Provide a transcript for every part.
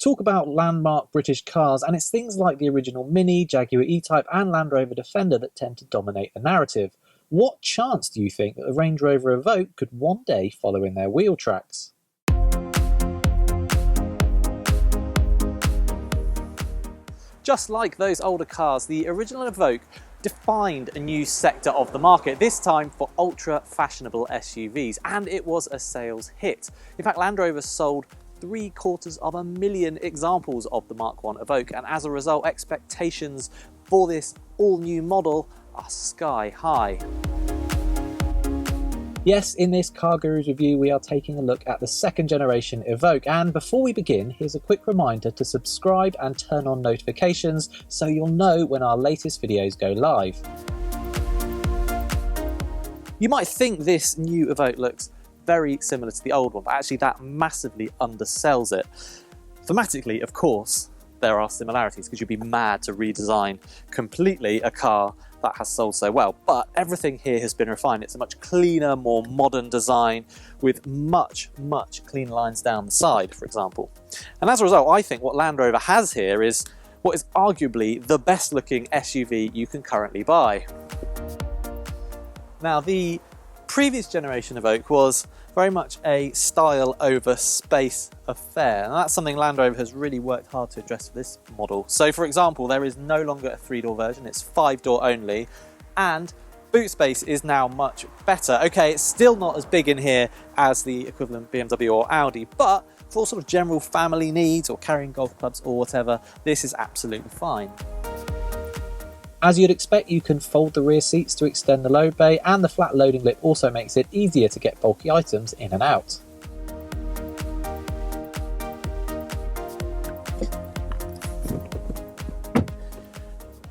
Talk about landmark British cars, and it's things like the original Mini, Jaguar E-Type and Land Rover Defender that tend to dominate the narrative. What chance do you think that the Range Rover Evoque could one day follow in their wheel tracks? Just like those older cars, the original Evoque defined a new sector of the market, this time for ultra-fashionable SUVs, and it was a sales hit. In fact, Land Rover sold 750,000 examples of the Mark I Evoque, and as a result, expectations for this all-new model are sky high. Yes, in this CarGurus review we are taking a look at the second generation Evoque, and before we begin, here's a quick reminder to subscribe and turn on notifications so you'll know when our latest videos go live. You might think this new Evoque looks very similar to the old one, but actually that massively undersells it. Thematically, of course, there are similarities, because you'd be mad to redesign completely a car that has sold so well, but everything here has been refined. It's a much cleaner, more modern design with much cleaner lines down the side, for example. And as a result, I think what Land Rover has here is what is arguably the best looking SUV you can currently buy. Now, the previous generation Evoque was very much a style over space affair, and that's something Land Rover has really worked hard to address for this model. So for example, there is no longer a 3-door version, it's 5-door only, and boot space is now much better. Okay, it's still not as big in here as the equivalent BMW or Audi, but for sort of general family needs or carrying golf clubs or whatever, this is absolutely fine. As you'd expect, you can fold the rear seats to extend the load bay, and the flat loading lip also makes it easier to get bulky items in and out.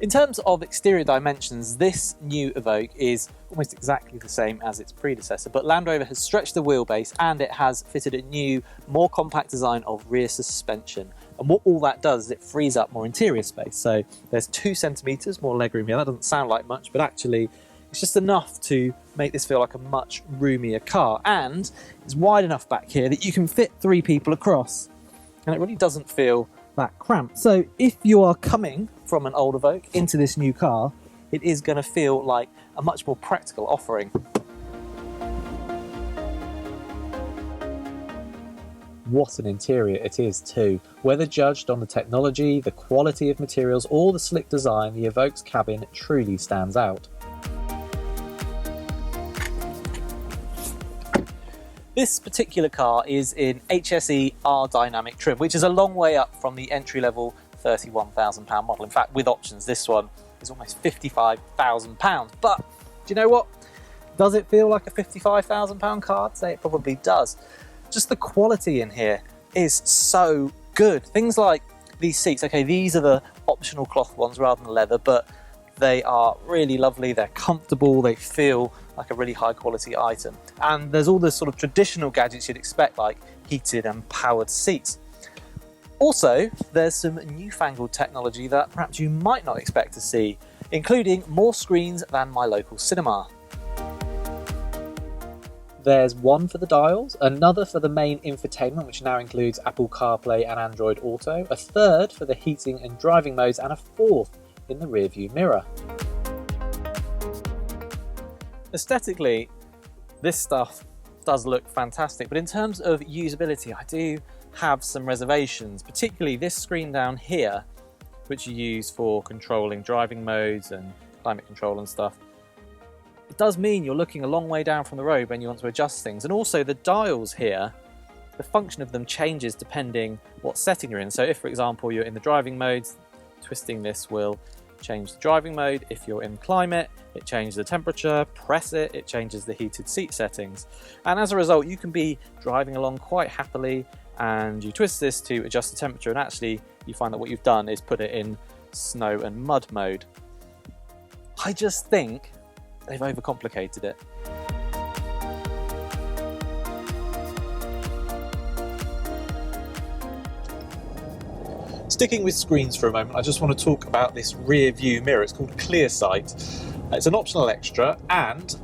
In terms of exterior dimensions, this new Evoque is almost exactly the same as its predecessor, but Land Rover has stretched the wheelbase and it has fitted a new, more compact design of rear suspension. And what all that does is it frees up more interior space. So there's 2 centimetres more legroom here. That doesn't sound like much, but actually it's just enough to make this feel like a much roomier car. And it's wide enough back here that you can fit 3 people across. And it really doesn't feel that cramped. So if you are coming from an old Evoque into this new car, it is going to feel like a much more practical offering. What an interior it is too. Whether judged on the technology, the quality of materials or the slick design, the Evoque's cabin truly stands out. This particular car is in HSE R Dynamic trim, which is a long way up from the entry-level £31,000 model. In fact, with options, this one is almost £55,000. But do you know what? Does it feel like a £55,000 car? I'd say it probably does. Just the quality in here is so good. Things like these seats, okay, these are the optional cloth ones rather than leather, but they are really lovely, they're comfortable, they feel like a really high quality item. And there's all the sort of traditional gadgets you'd expect, like heated and powered seats. Also, there's some newfangled technology that perhaps you might not expect to see, including more screens than my local cinema. There's one for the dials, another for the main infotainment, which now includes Apple CarPlay and Android Auto, a third for the heating and driving modes, and a fourth in the rear view mirror. Aesthetically, this stuff does look fantastic, but in terms of usability, I do have some reservations, particularly this screen down here, which you use for controlling driving modes and climate control and stuff. It does mean you're looking a long way down from the road when you want to adjust things. And also the dials here, the function of them changes depending what setting you're in. So if, for example, you're in the driving modes, twisting this will change the driving mode. If you're in climate, it changes the temperature. Press it, it changes the heated seat settings. And as a result, you can be driving along quite happily and you twist this to adjust the temperature, and actually you find that what you've done is put it in snow and mud mode. I just think they've overcomplicated it. Sticking with screens for a moment, I just want to talk about this rear view mirror. It's called ClearSight. It's an optional extra, and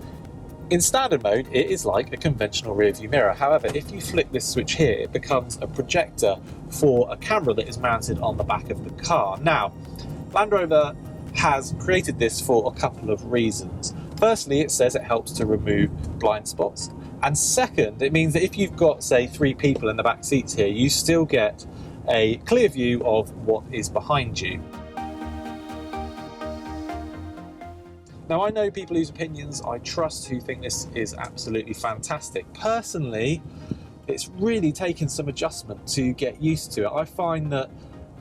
In standard mode, it is like a conventional rear view mirror. However, if you flick this switch here, it becomes a projector for a camera that is mounted on the back of the car. Now, Land Rover has created this for a couple of reasons. Firstly, it says it helps to remove blind spots. And second, it means that if you've got, say, 3 people in the back seats here, you still get a clear view of what is behind you. Now, I know people whose opinions I trust who think this is absolutely fantastic. Personally, it's really taken some adjustment to get used to it. I find that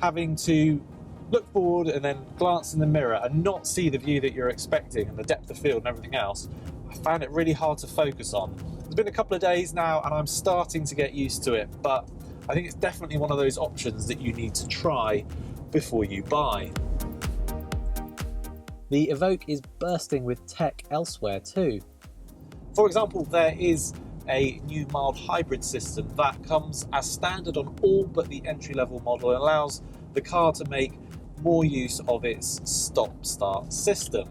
having to look forward and then glance in the mirror and not see the view that you're expecting and the depth of field and everything else, I found it really hard to focus on. It's been a couple of days now and I'm starting to get used to it, but I think it's definitely one of those options that you need to try before you buy. The Evoque is bursting with tech elsewhere too. For example, there is a new mild hybrid system that comes as standard on all but the entry-level model and allows the car to make more use of its stop-start system.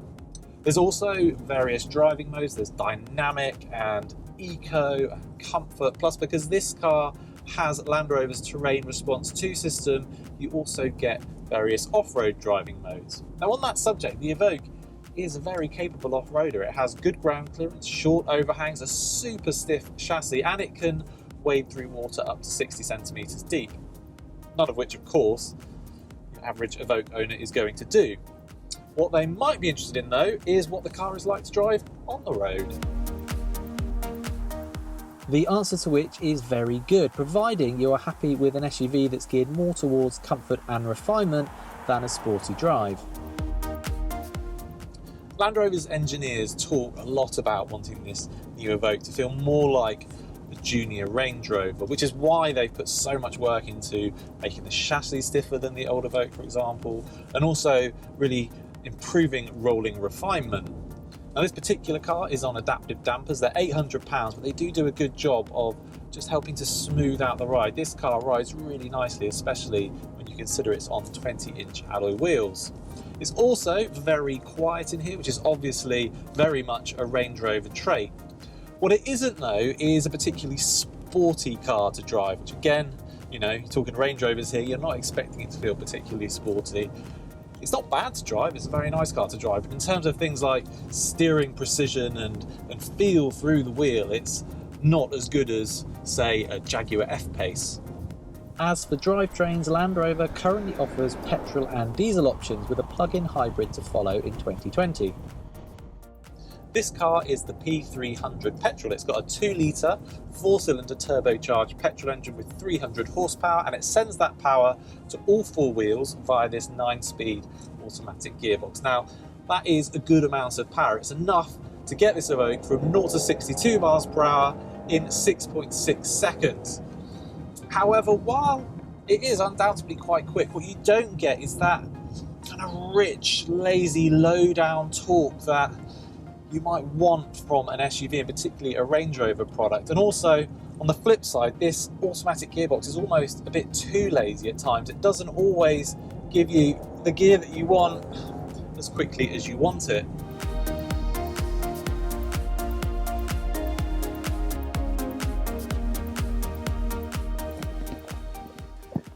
There's also various driving modes. There's dynamic and eco and comfort. Plus, because this car has Land Rover's terrain response 2 system, you also get various off-road driving modes. Now, on that subject, the Evoque is a very capable off-roader. It has good ground clearance, short overhangs, a super stiff chassis, and it can wade through water up to 60 centimetres deep. None of which, of course, the average Evoque owner is going to do. What they might be interested in, though, is what the car is like to drive on the road. The answer to which is very good, providing you are happy with an SUV that's geared more towards comfort and refinement than a sporty drive. Land Rover's engineers talk a lot about wanting this new Evoque to feel more like a junior Range Rover, which is why they put so much work into making the chassis stiffer than the old Evoque, for example, and also really improving rolling refinement. Now, this particular car is on adaptive dampers. They're £800, but they do a good job of just helping to smooth out the ride. This car rides really nicely, especially when you consider it's on 20-inch alloy wheels. It's also very quiet in here, which is obviously very much a Range Rover trait. What it isn't, though, is a particularly sporty car to drive, which again, you know, you're talking Range Rovers here, you're not expecting it to feel particularly sporty. It's not bad to drive, it's a very nice car to drive, but in terms of things like steering precision and feel through the wheel, it's not as good as, say, a Jaguar F-Pace. As for drivetrains, Land Rover currently offers petrol and diesel options with a plug-in hybrid to follow in 2020. This car is the P300 petrol. It's got a 2-litre, 4-cylinder turbocharged petrol engine with 300 horsepower, and it sends that power to all 4 wheels via this 9-speed automatic gearbox. Now, that is a good amount of power. It's enough to get this Evoque from 0 to 62 miles per hour in 6.6 seconds. However, while it is undoubtedly quite quick, what you don't get is that kind of rich, lazy, low-down torque that you might want from an SUV, and particularly a Range Rover product. And also, on the flip side, this automatic gearbox is almost a bit too lazy at times. It doesn't always give you the gear that you want as quickly as you want it.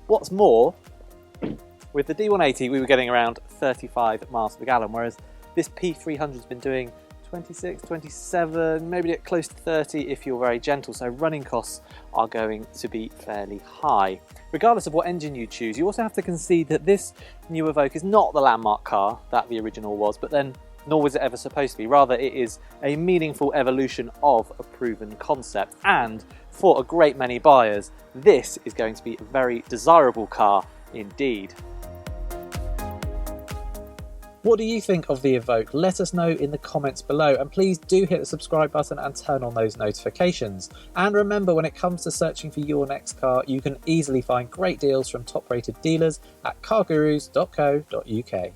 What's more, with the D180 we were getting around 35 miles per gallon, whereas this P300 has been doing 26, 27, maybe get close to 30 if you're very gentle, so running costs are going to be fairly high. Regardless of what engine you choose, you also have to concede that this new Evoque is not the landmark car that the original was, but then nor was it ever supposed to be. Rather, it is a meaningful evolution of a proven concept, and for a great many buyers, this is going to be a very desirable car indeed. What do you think of the Evoque? Let us know in the comments below, and please do hit the subscribe button and turn on those notifications. And remember, when it comes to searching for your next car, you can easily find great deals from top-rated dealers at cargurus.co.uk.